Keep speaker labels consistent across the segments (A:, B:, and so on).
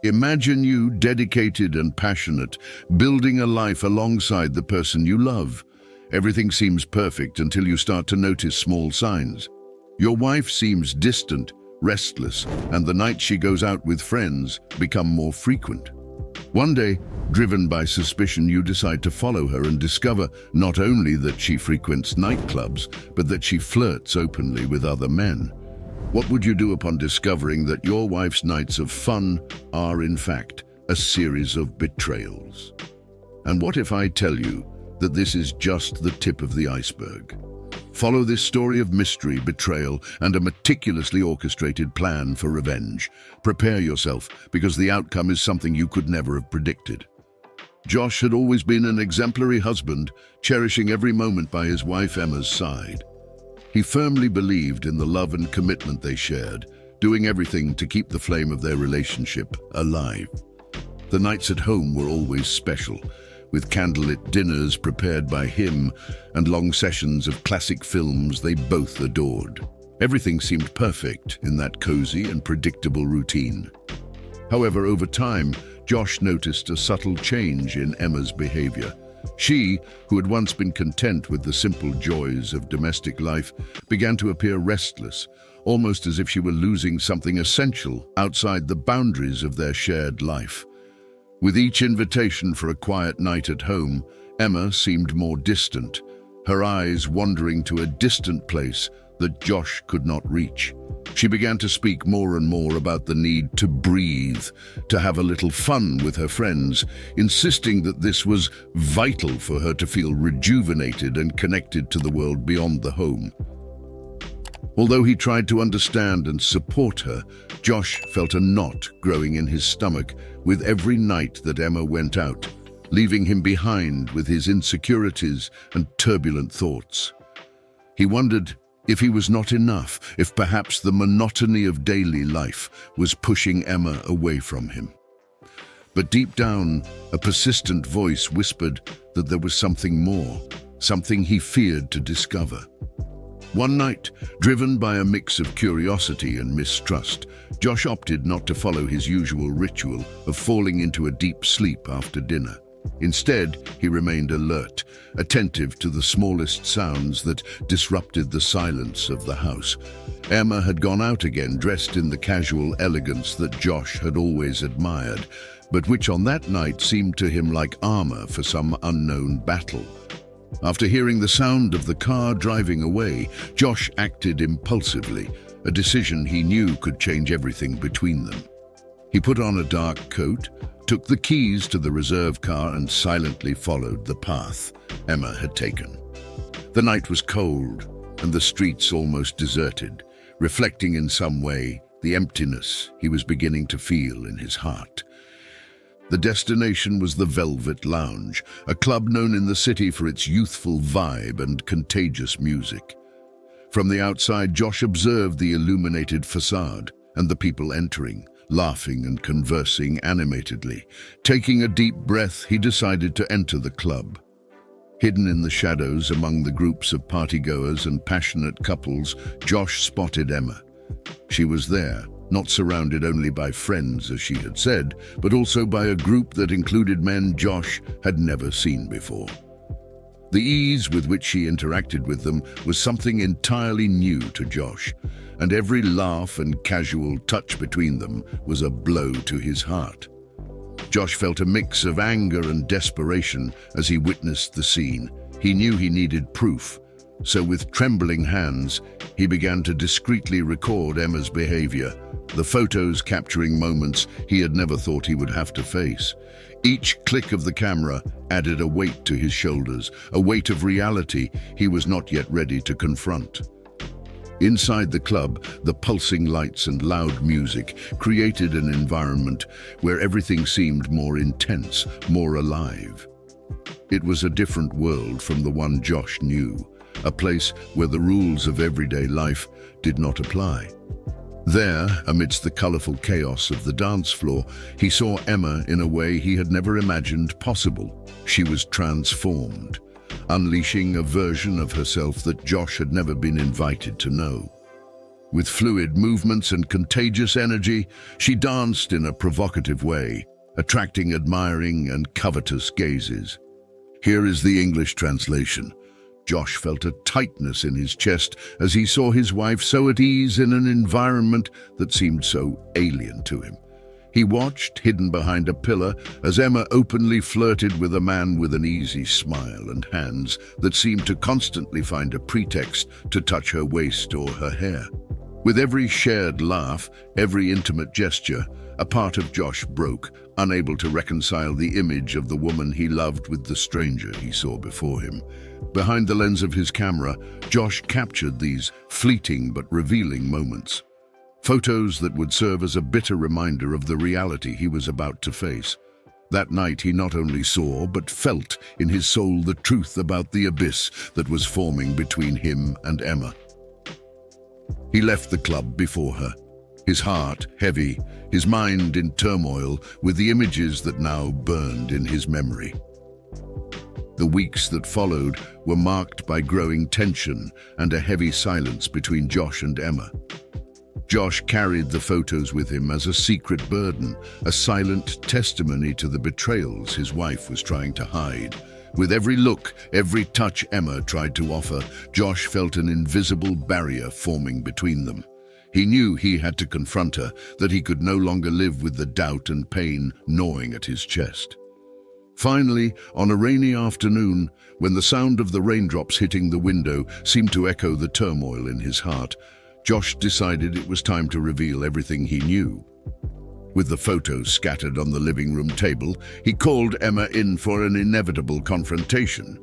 A: Imagine you, dedicated and passionate, building a life alongside the person you love. Everything seems perfect until you start to notice small signs. Your wife seems distant, restless, and the nights she goes out with friends become more frequent. One day, driven by suspicion, you decide to follow her and discover not only that she frequents nightclubs, but that she flirts openly with other men. What would you do upon discovering that your wife's nights of fun are, in fact, a series of betrayals? And what if I tell you that this is just the tip of the iceberg? Follow this story of mystery, betrayal, and a meticulously orchestrated plan for revenge. Prepare yourself, because the outcome is something you could never have predicted. Josh had always been an exemplary husband, cherishing every moment by his wife Emma's side. He firmly believed in the love and commitment they shared, doing everything to keep the flame of their relationship alive. The nights at home were always special, with candlelit dinners prepared by him and long sessions of classic films they both adored. Everything seemed perfect in that cozy and predictable routine. However, over time, Josh noticed a subtle change in Emma's behavior. She, who had once been content with the simple joys of domestic life, began to appear restless, almost as if she were losing something essential outside the boundaries of their shared life. With each invitation for a quiet night at home, Emma seemed more distant, her eyes wandering to a distant place that Josh could not reach. She began to speak more and more about the need to breathe, to have a little fun with her friends, insisting that this was vital for her to feel rejuvenated and connected to the world beyond the home. Although he tried to understand and support her, Josh felt a knot growing in his stomach with every night that Emma went out, leaving him behind with his insecurities and turbulent thoughts. He wondered if he was not enough, if perhaps the monotony of daily life was pushing Emma away from him. But deep down, a persistent voice whispered that there was something more, something he feared to discover. One night, driven by a mix of curiosity and mistrust, Josh opted not to follow his usual ritual of falling into a deep sleep after dinner. Instead, he remained alert, attentive to the smallest sounds that disrupted the silence of the house. Emma had gone out again, dressed in the casual elegance that Josh had always admired, but which on that night seemed to him like armor for some unknown battle. After hearing the sound of the car driving away, Josh acted impulsively, a decision he knew could change everything between them. He put on a dark coat, took the keys to the reserve car and silently followed the path Emma had taken. The night was cold and the streets almost deserted, reflecting in some way the emptiness he was beginning to feel in his heart. The destination was the Velvet Lounge, a club known in the city for its youthful vibe and contagious music. From the outside, Josh observed the illuminated facade and the people entering, laughing and conversing animatedly. Taking a deep breath, he decided to enter the club. Hidden in the shadows among the groups of partygoers and passionate couples, Josh spotted Emma. She was there, not surrounded only by friends, as she had said, but also by a group that included men Josh had never seen before. The ease with which she interacted with them was something entirely new to Josh, and every laugh and casual touch between them was a blow to his heart. Josh felt a mix of anger and desperation as he witnessed the scene. He knew he needed proof, so with trembling hands, he began to discreetly record Emma's behavior, the photos capturing moments he had never thought he would have to face. Each click of the camera added a weight to his shoulders, a weight of reality he was not yet ready to confront. Inside the club, the pulsing lights and loud music created an environment where everything seemed more intense, more alive. It was a different world from the one Josh knew, a place where the rules of everyday life did not apply. There, amidst the colorful chaos of the dance floor, he saw Emma in a way he had never imagined possible. She was transformed, unleashing a version of herself that Josh had never been invited to know. With fluid movements and contagious energy, she danced in a provocative way, attracting admiring and covetous gazes. Here is the English translation. Josh felt a tightness in his chest as he saw his wife so at ease in an environment that seemed so alien to him. He watched, hidden behind a pillar, as Emma openly flirted with a man with an easy smile and hands that seemed to constantly find a pretext to touch her waist or her hair. With every shared laugh, every intimate gesture, a part of Josh broke, unable to reconcile the image of the woman he loved with the stranger he saw before him. Behind the lens of his camera, Josh captured these fleeting but revealing moments. Photos that would serve as a bitter reminder of the reality he was about to face. That night he not only saw but felt in his soul the truth about the abyss that was forming between him and Emma. He left the club before her, his heart heavy, his mind in turmoil with the images that now burned in his memory. The weeks that followed were marked by growing tension and a heavy silence between Josh and Emma. Josh carried the photos with him as a secret burden, a silent testimony to the betrayals his wife was trying to hide. With every look, every touch Emma tried to offer, Josh felt an invisible barrier forming between them. He knew he had to confront her, that he could no longer live with the doubt and pain gnawing at his chest. Finally, on a rainy afternoon, when the sound of the raindrops hitting the window seemed to echo the turmoil in his heart, Josh decided it was time to reveal everything he knew. With the photos scattered on the living room table, he called Emma in for an inevitable confrontation.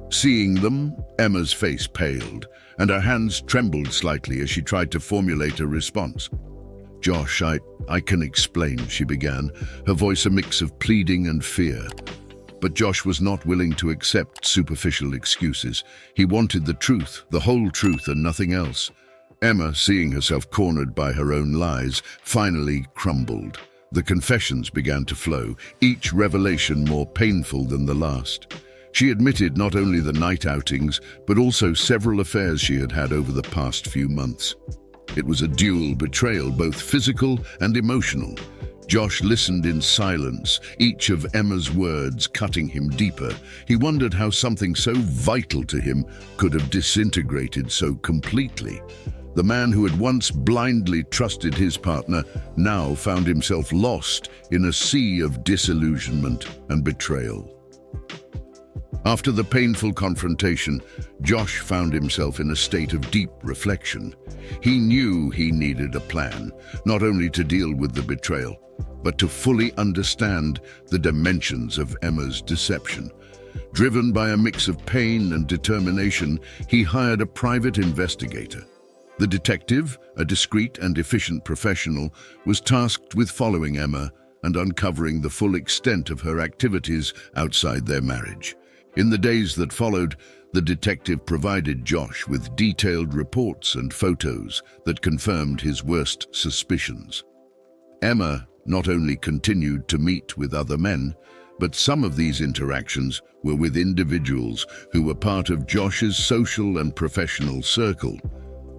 A: Seeing them, Emma's face paled, and her hands trembled slightly as she tried to formulate a response. "Josh, I can explain," she began, her voice a mix of pleading and fear. But Josh was not willing to accept superficial excuses. He wanted the truth, the whole truth and nothing else. Emma, seeing herself cornered by her own lies, finally crumbled. The confessions began to flow, each revelation more painful than the last. She admitted not only the night outings, but also several affairs she had had over the past few months. It was a dual betrayal, both physical and emotional. Josh listened in silence, each of Emma's words cutting him deeper. He wondered how something so vital to him could have disintegrated so completely. The man who had once blindly trusted his partner now found himself lost in a sea of disillusionment and betrayal. After the painful confrontation, Josh found himself in a state of deep reflection. He knew he needed a plan, not only to deal with the betrayal, but to fully understand the dimensions of Emma's deception. Driven by a mix of pain and determination, he hired a private investigator. The detective, a discreet and efficient professional, was tasked with following Emma and uncovering the full extent of her activities outside their marriage. In the days that followed, the detective provided Josh with detailed reports and photos that confirmed his worst suspicions. Emma not only continued to meet with other men, but some of these interactions were with individuals who were part of Josh's social and professional circle.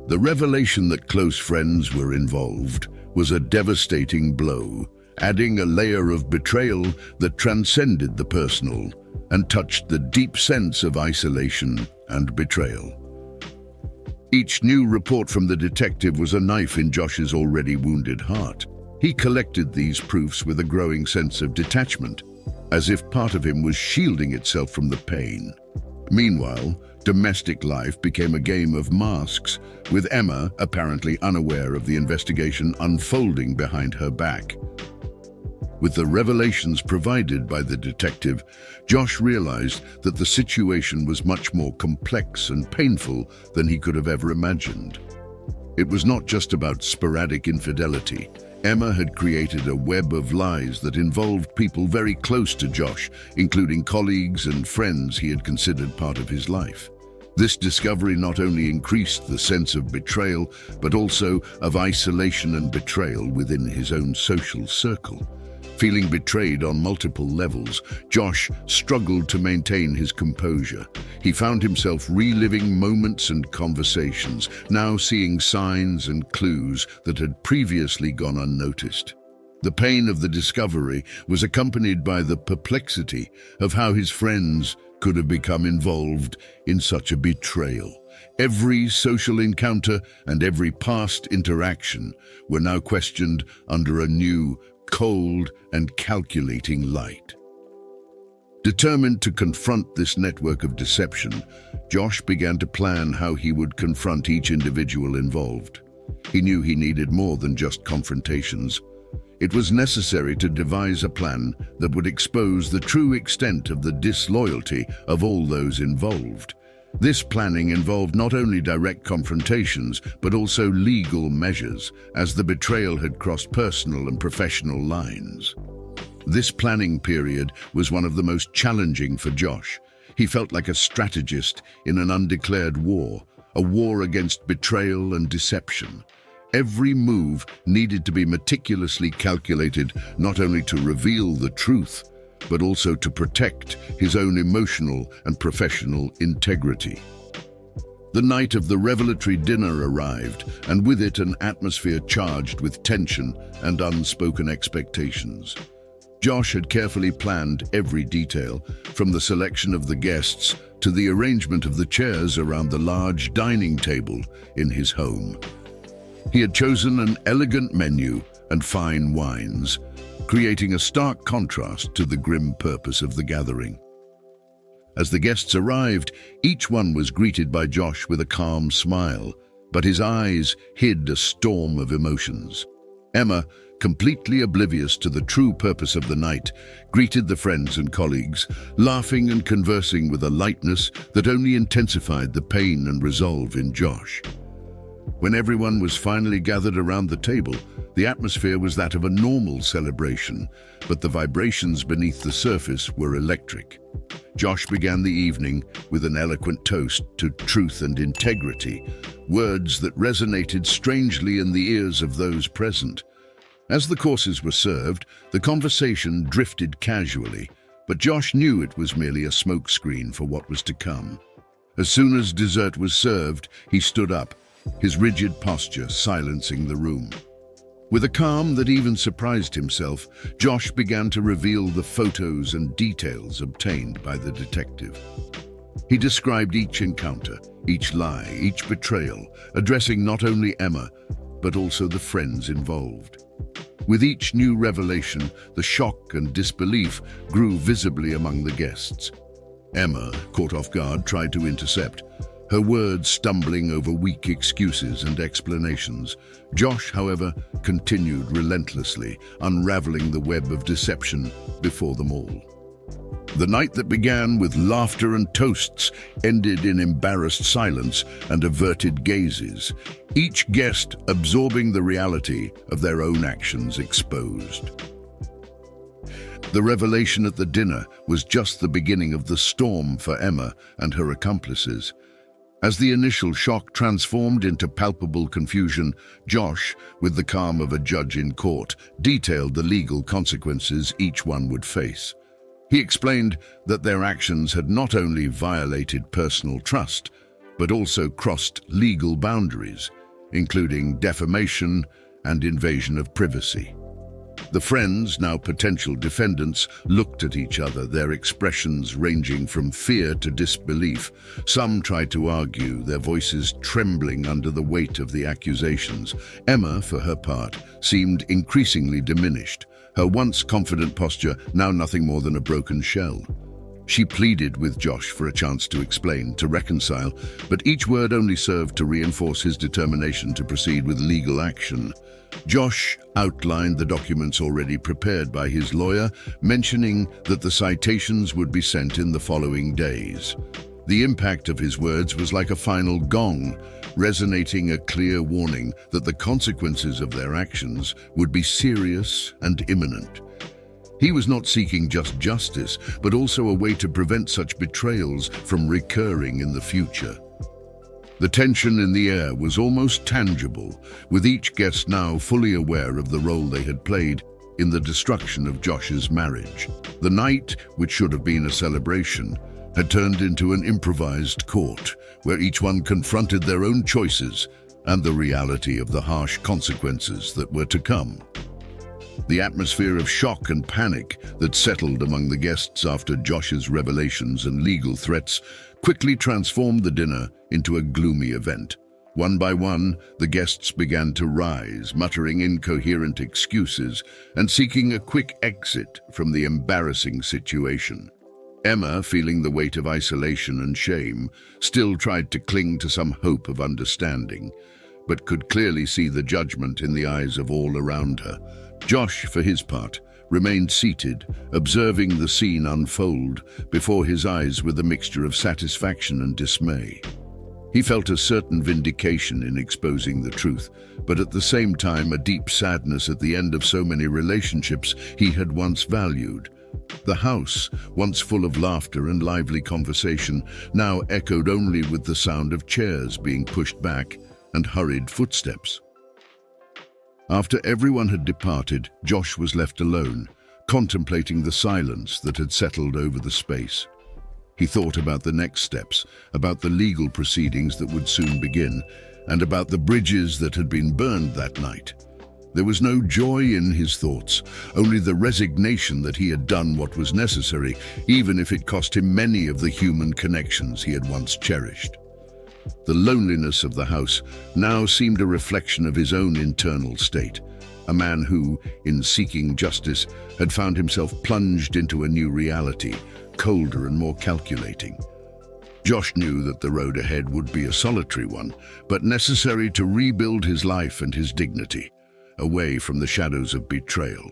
A: The revelation that close friends were involved was a devastating blow, adding a layer of betrayal that transcended the personal and touched the deep sense of isolation and betrayal. Each new report from the detective was a knife in Josh's already wounded heart. He collected these proofs with a growing sense of detachment, as if part of him was shielding itself from the pain. Meanwhile, domestic life became a game of masks, with Emma apparently unaware of the investigation unfolding behind her back. With the revelations provided by the detective, Josh realized that the situation was much more complex and painful than he could have ever imagined. It was not just about sporadic infidelity. Emma had created a web of lies that involved people very close to Josh, including colleagues and friends he had considered part of his life. This discovery not only increased the sense of betrayal, but also of isolation and betrayal within his own social circle. Feeling betrayed on multiple levels, Josh struggled to maintain his composure. He found himself reliving moments and conversations, now seeing signs and clues that had previously gone unnoticed. The pain of the discovery was accompanied by the perplexity of how his friends could have become involved in such a betrayal. Every social encounter and every past interaction were now questioned under a new, cold and calculating light. Determined to confront this network of deception, Josh began to plan how he would confront each individual involved. He knew he needed more than just confrontations. It was necessary to devise a plan that would expose the true extent of the disloyalty of all those involved. This planning involved not only direct confrontations, but also legal measures, as the betrayal had crossed personal and professional lines. This planning period was one of the most challenging for Josh. He felt like a strategist in an undeclared war, a war against betrayal and deception. Every move needed to be meticulously calculated, not only to reveal the truth, but also to protect his own emotional and professional integrity. The night of the revelatory dinner arrived, and with it an atmosphere charged with tension and unspoken expectations. Josh had carefully planned every detail, from the selection of the guests to the arrangement of the chairs around the large dining table in his home. He had chosen an elegant menu and fine wines, creating a stark contrast to the grim purpose of the gathering. As the guests arrived, each one was greeted by Josh with a calm smile, but his eyes hid a storm of emotions. Emma, completely oblivious to the true purpose of the night, greeted the friends and colleagues, laughing and conversing with a lightness that only intensified the pain and resolve in Josh. When everyone was finally gathered around the table, the atmosphere was that of a normal celebration, but the vibrations beneath the surface were electric. Josh began the evening with an eloquent toast to truth and integrity, words that resonated strangely in the ears of those present. As the courses were served, the conversation drifted casually, but Josh knew it was merely a smokescreen for what was to come. As soon as dessert was served, he stood up, his rigid posture silencing the room. With a calm that even surprised himself, Josh began to reveal the photos and details obtained by the detective. He described each encounter, each lie, each betrayal, addressing not only Emma, but also the friends involved. With each new revelation, the shock and disbelief grew visibly among the guests. Emma, caught off guard, tried to intercept, her words stumbling over weak excuses and explanations. Josh, however, continued relentlessly, unraveling the web of deception before them all. The night that began with laughter and toasts ended in embarrassed silence and averted gazes, each guest absorbing the reality of their own actions exposed. The revelation at the dinner was just the beginning of the storm for Emma and her accomplices. As the initial shock transformed into palpable confusion, Josh, with the calm of a judge in court, detailed the legal consequences each one would face. He explained that their actions had not only violated personal trust, but also crossed legal boundaries, including defamation and invasion of privacy. The friends, now potential defendants, looked at each other, their expressions ranging from fear to disbelief. Some tried to argue, their voices trembling under the weight of the accusations. Emma, for her part, seemed increasingly diminished, her once confident posture now nothing more than a broken shell. She pleaded with Josh for a chance to explain, to reconcile, but each word only served to reinforce his determination to proceed with legal action. Josh outlined the documents already prepared by his lawyer, mentioning that the citations would be sent in the following days. The impact of his words was like a final gong, resonating a clear warning that the consequences of their actions would be serious and imminent. He was not seeking just justice, but also a way to prevent such betrayals from recurring in the future. The tension in the air was almost tangible, with each guest now fully aware of the role they had played in the destruction of Josh's marriage. The night, which should have been a celebration, had turned into an improvised court, where each one confronted their own choices and the reality of the harsh consequences that were to come. The atmosphere of shock and panic that settled among the guests after Josh's revelations and legal threats quickly transformed the dinner into a gloomy event. One by one, the guests began to rise, muttering incoherent excuses and seeking a quick exit from the embarrassing situation. Emma, feeling the weight of isolation and shame, still tried to cling to some hope of understanding, but could clearly see the judgment in the eyes of all around her. Josh, for his part, remained seated, observing the scene unfold before his eyes with a mixture of satisfaction and dismay. He felt a certain vindication in exposing the truth, but at the same time a deep sadness at the end of so many relationships he had once valued. The house, once full of laughter and lively conversation, now echoed only with the sound of chairs being pushed back and hurried footsteps. After everyone had departed, Josh was left alone, contemplating the silence that had settled over the space. He thought about the next steps, about the legal proceedings that would soon begin, and about the bridges that had been burned that night. There was no joy in his thoughts, only the resignation that he had done what was necessary, even if it cost him many of the human connections he had once cherished. The loneliness of the house now seemed a reflection of his own internal state, a man who, in seeking justice, had found himself plunged into a new reality, colder and more calculating. Josh knew that the road ahead would be a solitary one, but necessary to rebuild his life and his dignity, away from the shadows of betrayal.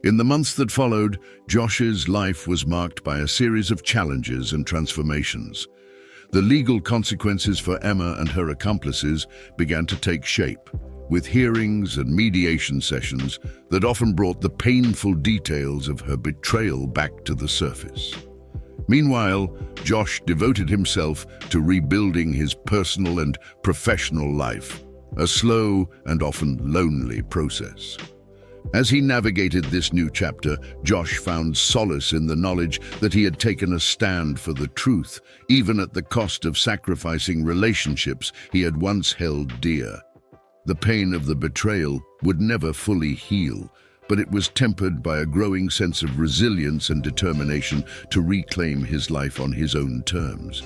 A: In the months that followed, Josh's life was marked by a series of challenges and transformations. The legal consequences for Emma and her accomplices began to take shape, with hearings and mediation sessions that often brought the painful details of her betrayal back to the surface. Meanwhile, Josh devoted himself to rebuilding his personal and professional life, a slow and often lonely process. As he navigated this new chapter, Josh found solace in the knowledge that he had taken a stand for the truth, even at the cost of sacrificing relationships he had once held dear. The pain of the betrayal would never fully heal, but it was tempered by a growing sense of resilience and determination to reclaim his life on his own terms.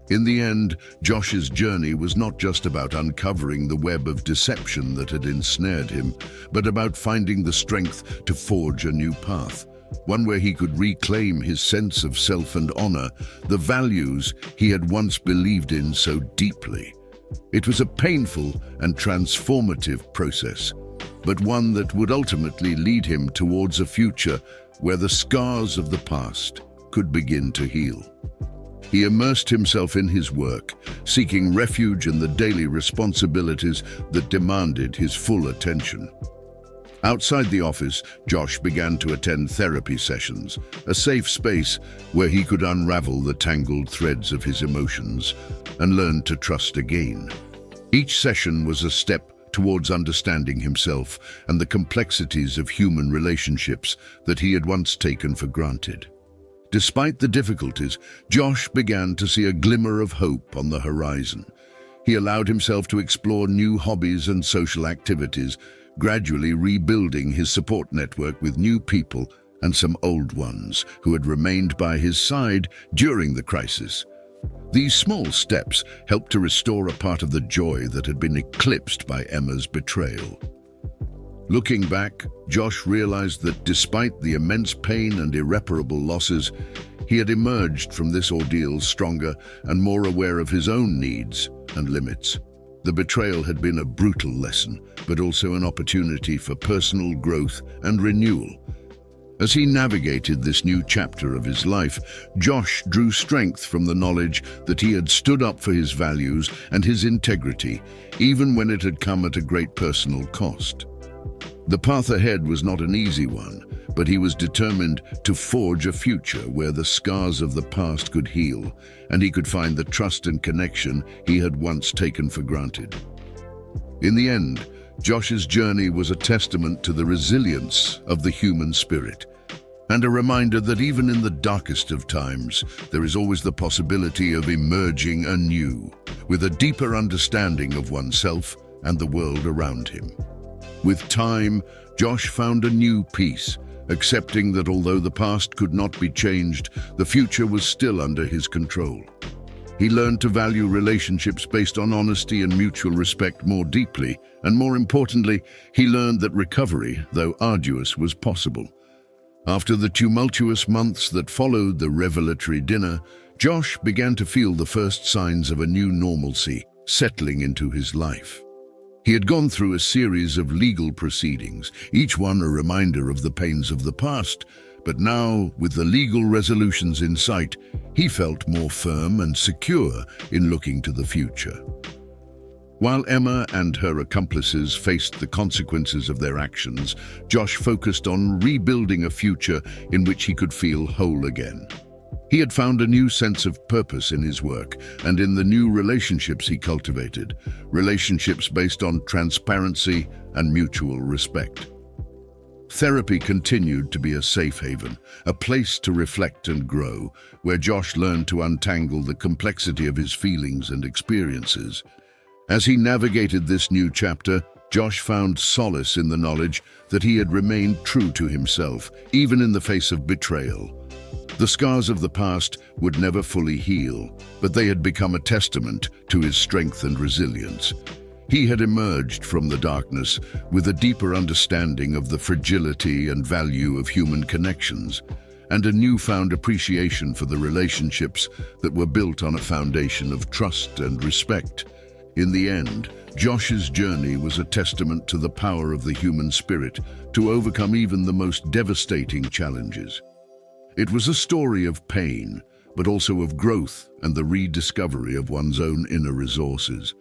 A: In the end, Josh's journey was not just about uncovering the web of deception that had ensnared him, but about finding the strength to forge a new path, one where he could reclaim his sense of self and honor, the values he had once believed in so deeply. It was a painful and transformative process, but one that would ultimately lead him towards a future where the scars of the past could begin to heal. He immersed himself in his work, seeking refuge in the daily responsibilities that demanded his full attention. Outside the office, Josh began to attend therapy sessions, a safe space where he could unravel the tangled threads of his emotions and learn to trust again. Each session was a step towards understanding himself and the complexities of human relationships that he had once taken for granted. Despite the difficulties, Josh began to see a glimmer of hope on the horizon. He allowed himself to explore new hobbies and social activities, gradually rebuilding his support network with new people and some old ones who had remained by his side during the crisis. These small steps helped to restore a part of the joy that had been eclipsed by Emma's betrayal. Looking back, Josh realized that despite the immense pain and irreparable losses, he had emerged from this ordeal stronger and more aware of his own needs and limits. The betrayal had been a brutal lesson, but also an opportunity for personal growth and renewal. As he navigated this new chapter of his life, Josh drew strength from the knowledge that he had stood up for his values and his integrity, even when it had come at a great personal cost. The path ahead was not an easy one, but he was determined to forge a future where the scars of the past could heal, and he could find the trust and connection he had once taken for granted. In the end, Josh's journey was a testament to the resilience of the human spirit, and a reminder that even in the darkest of times, there is always the possibility of emerging anew, with a deeper understanding of oneself and the world around him. With time, Josh found a new peace, accepting that although the past could not be changed, the future was still under his control. He learned to value relationships based on honesty and mutual respect more deeply, and more importantly, he learned that recovery, though arduous, was possible. After the tumultuous months that followed the revelatory dinner, Josh began to feel the first signs of a new normalcy settling into his life. He had gone through a series of legal proceedings, each one a reminder of the pains of the past, but now, with the legal resolutions in sight, he felt more firm and secure in looking to the future. While Emma and her accomplices faced the consequences of their actions, Josh focused on rebuilding a future in which he could feel whole again. He had found a new sense of purpose in his work and in the new relationships he cultivated, relationships based on transparency and mutual respect. Therapy continued to be a safe haven, a place to reflect and grow, where Josh learned to untangle the complexity of his feelings and experiences. As he navigated this new chapter, Josh found solace in the knowledge that he had remained true to himself, even in the face of betrayal. The scars of the past would never fully heal, but they had become a testament to his strength and resilience. He had emerged from the darkness with a deeper understanding of the fragility and value of human connections, and a newfound appreciation for the relationships that were built on a foundation of trust and respect. In the end, Josh's journey was a testament to the power of the human spirit to overcome even the most devastating challenges. It was a story of pain, but also of growth and the rediscovery of one's own inner resources.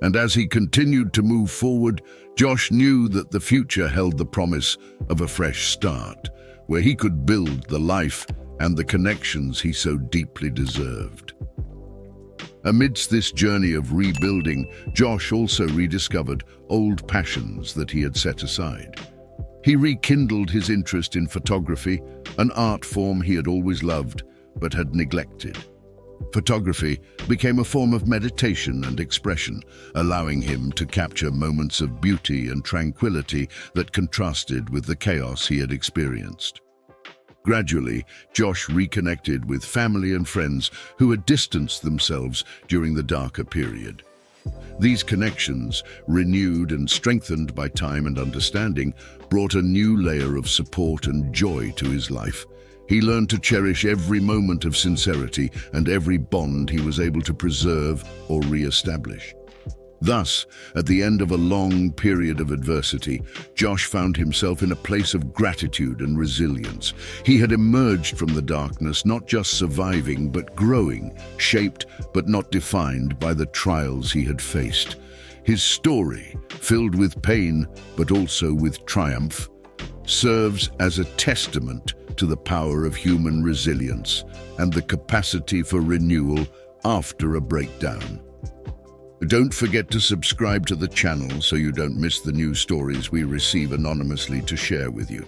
A: And as he continued to move forward, Josh knew that the future held the promise of a fresh start, where he could build the life and the connections he so deeply deserved. Amidst this journey of rebuilding, Josh also rediscovered old passions that he had set aside. He rekindled his interest in photography, an art form he had always loved but had neglected. Photography became a form of meditation and expression, allowing him to capture moments of beauty and tranquility that contrasted with the chaos he had experienced. Gradually, Josh reconnected with family and friends who had distanced themselves during the darker period. These connections, renewed and strengthened by time and understanding, brought a new layer of support and joy to his life. He learned to cherish every moment of sincerity and every bond he was able to preserve or re-establish. Thus, at the end of a long period of adversity, Josh found himself in a place of gratitude and resilience. He had emerged from the darkness, not just surviving, but growing, shaped but not defined by the trials he had faced. His story, filled with pain but also with triumph, serves as a testament to the power of human resilience and the capacity for renewal after a breakdown. Don't forget to subscribe to the channel so you don't miss the new stories we receive anonymously to share with you.